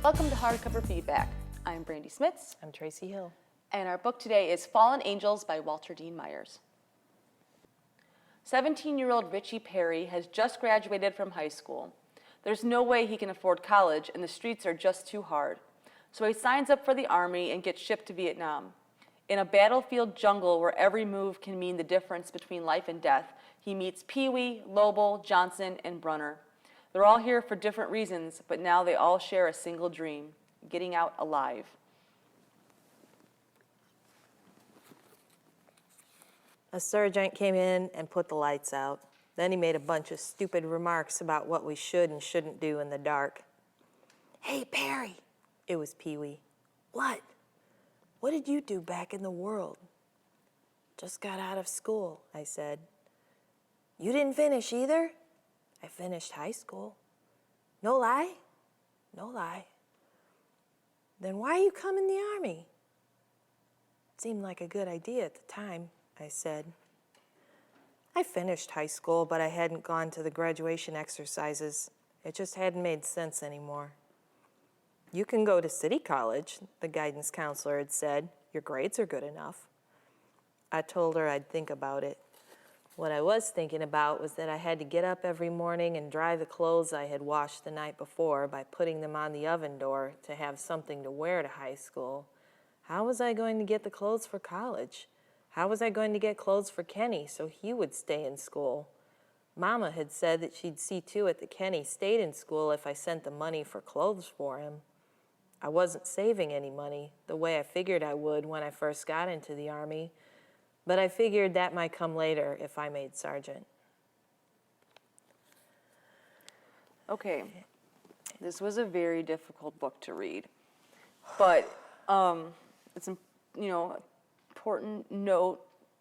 Welcome to Hardcover Feedback. I'm Brandi Smits. I'm Tracey Hill. And our book today is Fallen Angels by Walter Dean Myers. 17-year-old Richie Perry has just graduated from high school. There's no way he can afford college, and the streets are just too hard. So he signs up for the Army and gets shipped to Vietnam. In a battlefield jungle where every move can mean the difference between life and death, he meets Pee-wee, Lobel, Johnson, and Brunner. They're all here for different reasons, but now they all share a single dream, getting out alive. A sergeant came in and put the lights out. Then he made a bunch of stupid remarks about what we should and shouldn't do in the dark. "Hey, Perry," it was Pee-wee. "What? What did you do back in the world?" "Just got out of school," I said. "You didn't finish either?" "I finished high school." "No lie?" "No lie." "Then why you come in the Army?" "It seemed like a good idea at the time," I said. "I finished high school, but I hadn't gone to the graduation exercises. It just hadn't made sense anymore." "You can go to City College," the guidance counselor had said. "Your grades are good enough." I told her I'd think about it. What I was thinking about was that I had to get up every morning and dry the clothes I had washed the night before by putting them on the oven door to have something to wear to high school. How was I going to get the clothes for college? How was I going to get clothes for Kenny so he would stay in school? Mama had said that she'd see to it that Kenny stayed in school if I sent the money for clothes for him. I wasn't saving any money the way I figured I would when I first got into the Army, but I figured that might come later if I made sergeant. Okay, this was a very difficult book to read, but it's important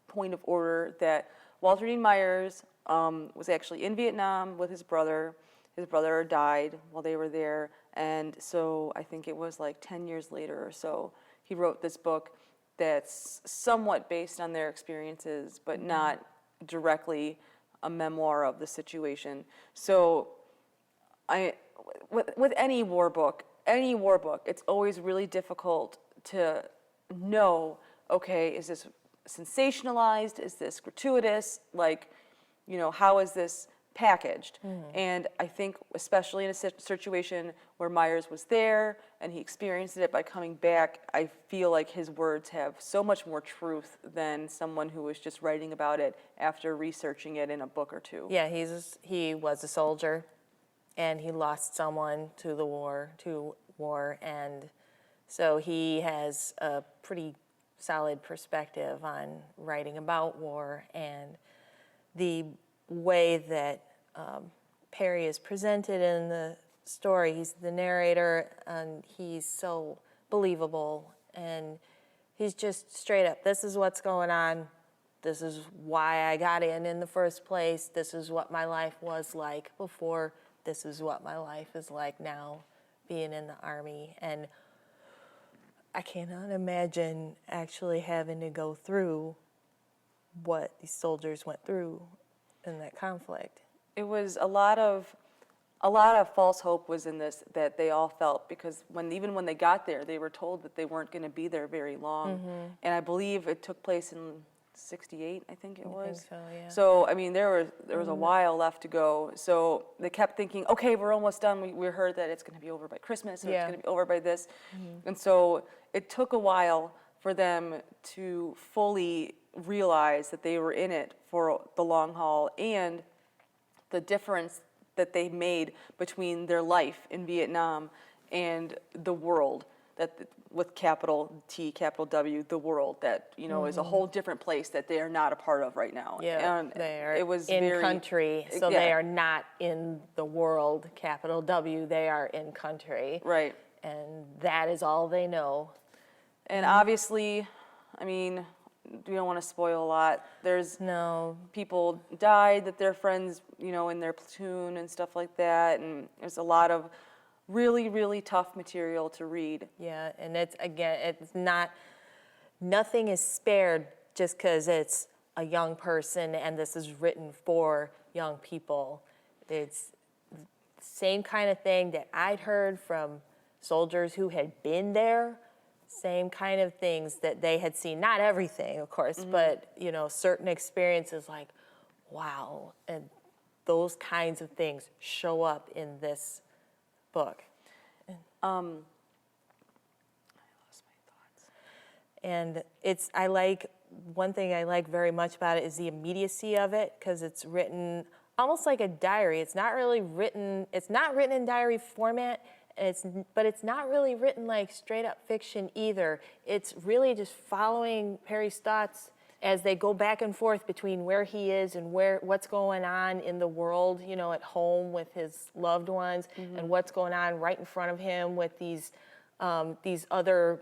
point of order that Walter Dean Myers was actually in Vietnam with his brother. His brother died while they were there, and so I think it was like 10 years later or so, he wrote this book that's somewhat based on their experiences, but not directly a memoir of the situation. So with any war book, it's always really difficult to know, okay, is this sensationalized? Is this gratuitous? Like, how is this packaged? And I think especially in a situation where Myers was there and he experienced it by coming back, I feel like his words have so much more truth than someone who was just writing about it after researching it in a book or two. Yeah, he was a soldier, and he lost someone to the war, and so he has a pretty solid perspective on writing about war, and the way that Perry is presented in the story. He's the narrator, and he's so believable, and he's just straight up, this is what's going on, this is why I got in the first place, this is what my life was like before, this is what my life is like now, being in the Army. And I cannot imagine actually having to go through what these soldiers went through in that conflict. It was a lot of false hope was in this that they all felt, because even when they got there, they were told that they weren't going to be there very long. And I believe it took place in 68, I think it was. I think so, yeah. So, I mean, there was a while left to go. So they kept thinking, okay, we're almost done. We heard that it's going to be over by Christmas, or it's going to be over by this. And so it took a while for them to fully realize that they were in it for the long haul, and the difference that they made between their life in Vietnam and the world, that with capital T, capital W, the world that is a whole different place that they are not a part of right now. Yeah, and they are it was in country, so yeah. they are not in the world, capital W, they are in country. Right. And that is all they know. And obviously, I mean, we don't want to spoil a lot. There's people died that they're friends, in their platoon and stuff like that, and there's a lot of really, really tough material to read. Yeah, and it's nothing is spared just because it's a young person and this is written for young people. It's the same kind of thing that I'd heard from soldiers who had been there, same kind of things that they had seen. Not everything, of course, but, you know, certain experiences like, wow, and those kinds of things show up in this book. I lost my thoughts. And one thing I like very much about it is the immediacy of it, because it's written almost like a diary. It's not written in diary format, but it's not really written like straight up fiction either. It's really just following Perry's thoughts as they go back and forth between where he is and what's going on in the world, you know, at home with his loved ones, and what's going on right in front of him with these other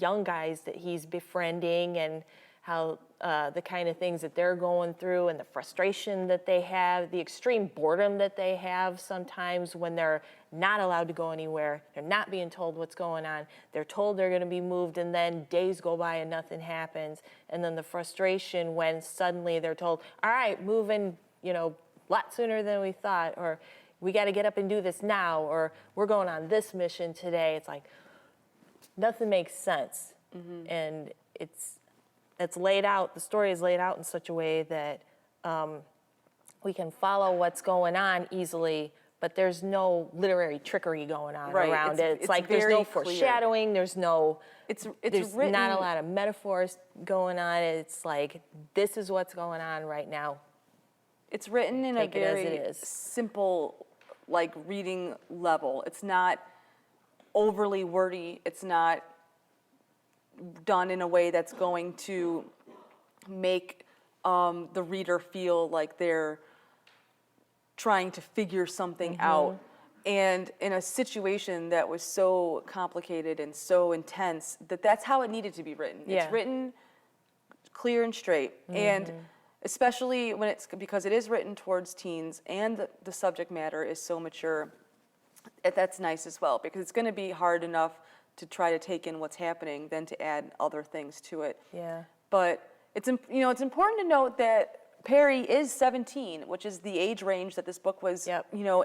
young guys that he's befriending, and how the kind of things that they're going through, and the frustration that they have, the extreme boredom that they have sometimes when they're not allowed to go anywhere, they're not being told what's going on, they're told they're going to be moved, and then days go by and nothing happens, and then the frustration when suddenly they're told, all right, moving, you know, a lot sooner than we thought, or we got to get up and do this now, or we're going on this mission today. It's like nothing makes sense, and it's laid out, the story is laid out in such a way that we can follow what's going on easily, but there's no literary trickery going on around it. It's like there's no foreshadowing, there's written, not a lot of metaphors going on. It's like, this is what's going on right now. It's written in a very simple, like, reading level. It's not overly wordy. It's not done in a way that's going to make the reader feel like they're trying to figure something out. And in a situation that was so complicated and so intense, that's how it needed to be written. It's written clear and straight. And especially when because it is written towards teens, and the subject matter is so mature, that's nice as well, because it's going to be hard enough to try to take in what's happening than to add other things to it. Yeah. But it's important to note that Perry is 17, which is the age range that this book was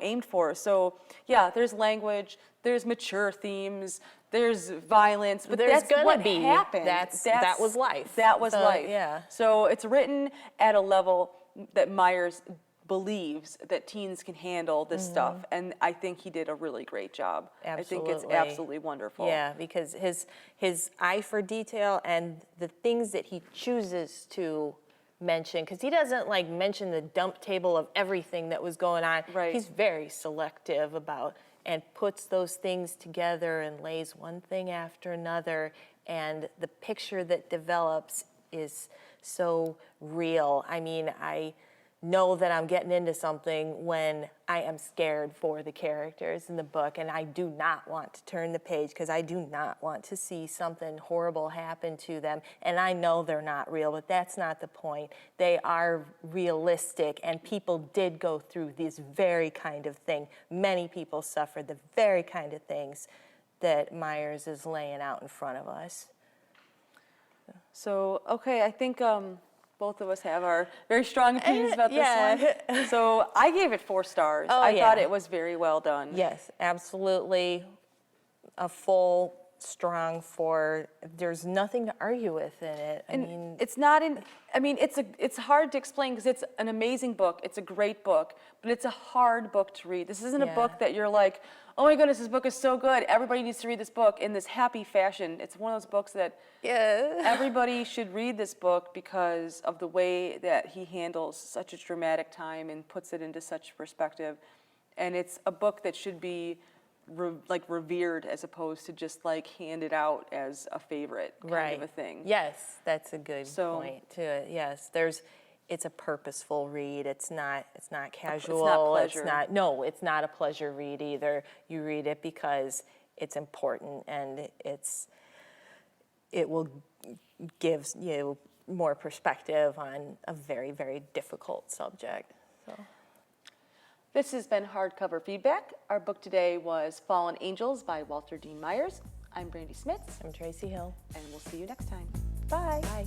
aimed for. So yeah, there's language, there's mature themes, there's violence, but there's that's what happened. That was life. That was life. Yeah. So it's written at a level that Myers believes that teens can handle this stuff, and I think he did a really great job. Absolutely. I think it's absolutely wonderful. Yeah, because his eye for detail and the things that he chooses to mention, because he doesn't like mention the dump table of everything that was going on. Right. He's very selective about, and puts those things together and lays one thing after another, and the picture that develops is so real. I mean, I know that I'm getting into something when I am scared for the characters in the book, and I do not want to turn the page, because I do not want to see something horrible happen to them. And I know they're not real, but that's not the point. They are realistic, and people did go through this very kind of thing. Many people suffered the very kind of things that Myers is laying out in front of us. So, okay, I think both of us have our very strong opinions about this one. So I gave it 4 stars. I thought it was very well done. Yes, absolutely. A full, strong 4. There's nothing to argue with in it. I mean, it's hard to explain, because it's an amazing book. It's a great book, but it's a hard book to read. This isn't a book that you're like, oh my goodness, this book is so good. Everybody needs to read this book in this happy fashion. It's one of those books that everybody should read this book, because of the way that he handles such a dramatic time and puts it into such perspective. And it's a book that should be revered, as opposed to just like handed out as a favorite kind of a thing. Yes, that's a good point to it. Yes, it's a purposeful read. It's not casual. It's not pleasure. It's not a pleasure read either. You read it because it's important, and it will give you more perspective on a very, very difficult subject. So. This has been Hardcover Feedback. Our book today was Fallen Angels by Walter Dean Myers. I'm Brandi Smits. I'm Tracey Hill. And we'll see you next time. Bye. Bye.